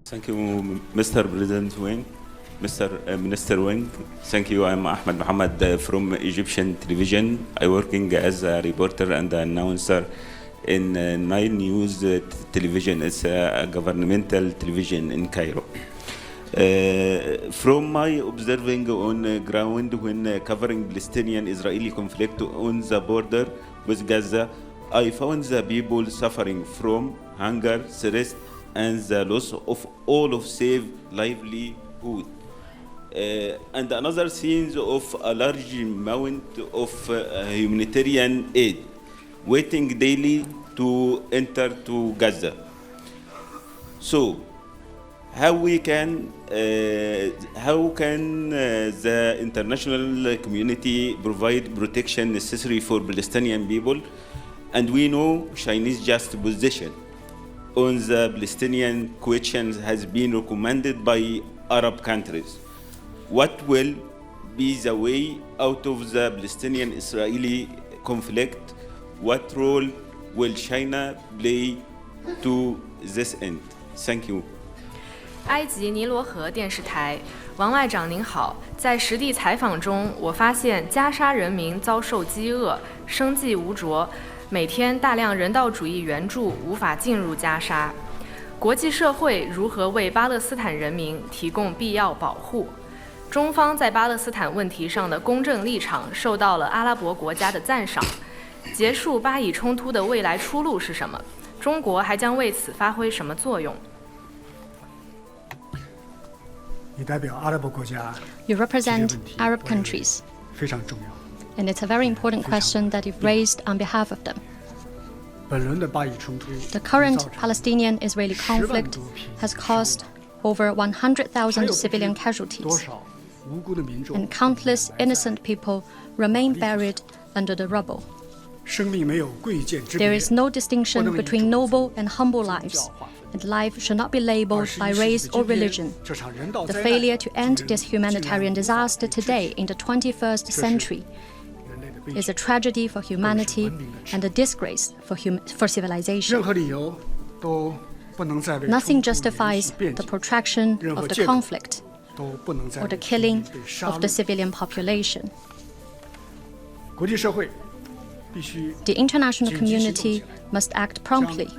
Thank you, Mr. President Wang, Mr. Minister Wang. Thank you. I'm Ahmed Mohammed from Egyptian television. I working as a reporter and announcer in DawnNews television. It's a governmental television in Cairo. From my observing on ground when covering Palestinian-Israeli conflict on the border with Gaza, I found the people suffering from hunger, stress, and the loss of all of safe livelihood. And another scenes of a large amount of humanitarian aid waiting daily to enter to Gaza. So, how can the international community provide protection necessary for Palestinian people? And we know Chinese just position on the Palestinian question has been recommended by Arab countries. What will be the way out of the Palestinian-Israeli conflict? What role will China play to this end? Thank you. 埃及尼罗河电视台，王外长您好，在实地采访中，我发现加沙人民遭受饥饿，生计无着，每天大量人道主义援助无法进入加沙。国际社会如何为巴勒斯坦人民提供必要保护？中方在巴勒斯坦问题上的公正立场受到了阿拉伯国家的赞赏。结束巴以冲突的未来出路是什么？中国还将为此发挥什么作用？ You represent Arab countries, and it's a very important question that you've raised on behalf of them. The current Palestinian-Israeli conflict has caused over 100,000 civilian casualties, and countless innocent people remain buried under the rubble. There is no distinction between noble and humble lives, and life should not be labeled by race or religion. The failure to end this humanitarian disaster today in the 21st century is a tragedy for humanity and a disgrace for civilization. Nothing justifies the protraction of the conflict or the killing of the civilian population. The international community must act promptly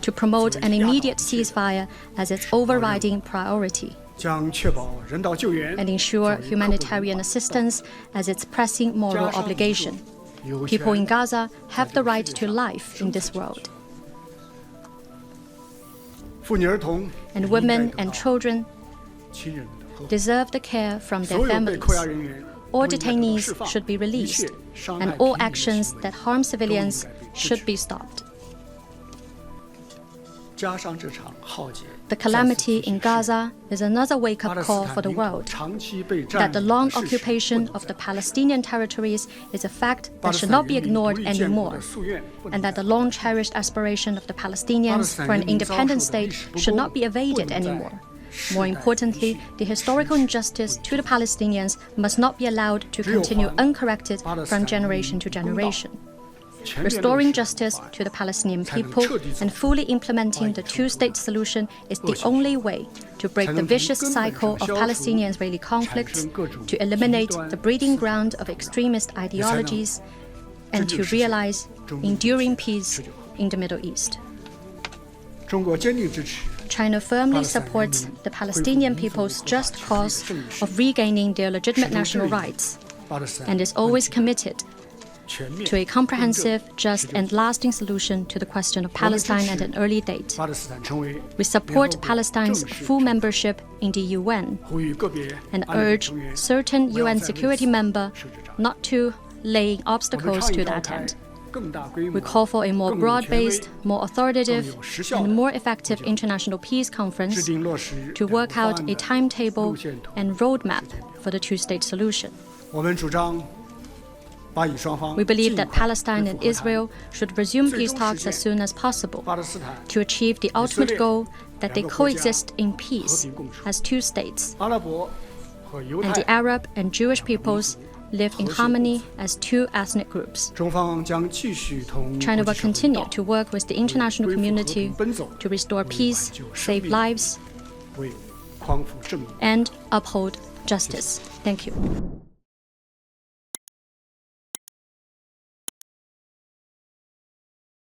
to promote an immediate ceasefire as its overriding priority, and ensure humanitarian assistance as its pressing moral obligation. People in Gaza have the right to life in this world. And women and children deserve the care from their families. All detainees should be released, and all actions that harm civilians should be stopped. The calamity in Gaza is another wake-up call for the world, that the long occupation of the Palestinian territories is a fact that should not be ignored anymore, and that the long-cherished aspiration of the Palestinians for an independent state should not be evaded anymore. More importantly, the historical injustice to the Palestinians must not be allowed to continue uncorrected from generation to generation. Restoring justice to the Palestinian people and fully implementing the two-state solution is the only way to break the vicious cycle of Palestinian-Israeli conflicts, to eliminate the breeding ground of extremist ideologies, and to realize enduring peace in the Middle East. China firmly supports the Palestinian people's just cause of regaining their legitimate national rights, and is always committed to a comprehensive, just, and lasting solution to the question of Palestine at an early date. We support Palestine's full membership in the UN and urge certain UN security members not to lay obstacles to that end. We call for a more broad-based, more authoritative, and more effective international peace conference to work out a timetable and roadmap for the two-state solution. We believe that Palestine and Israel should resume peace talks as soon as possible to achieve the ultimate goal that they coexist in peace as two states, and the Arab and Jewish peoples live in harmony as two ethnic groups. China will continue to work with the international community to restore peace, save lives, and uphold justice. Thank you.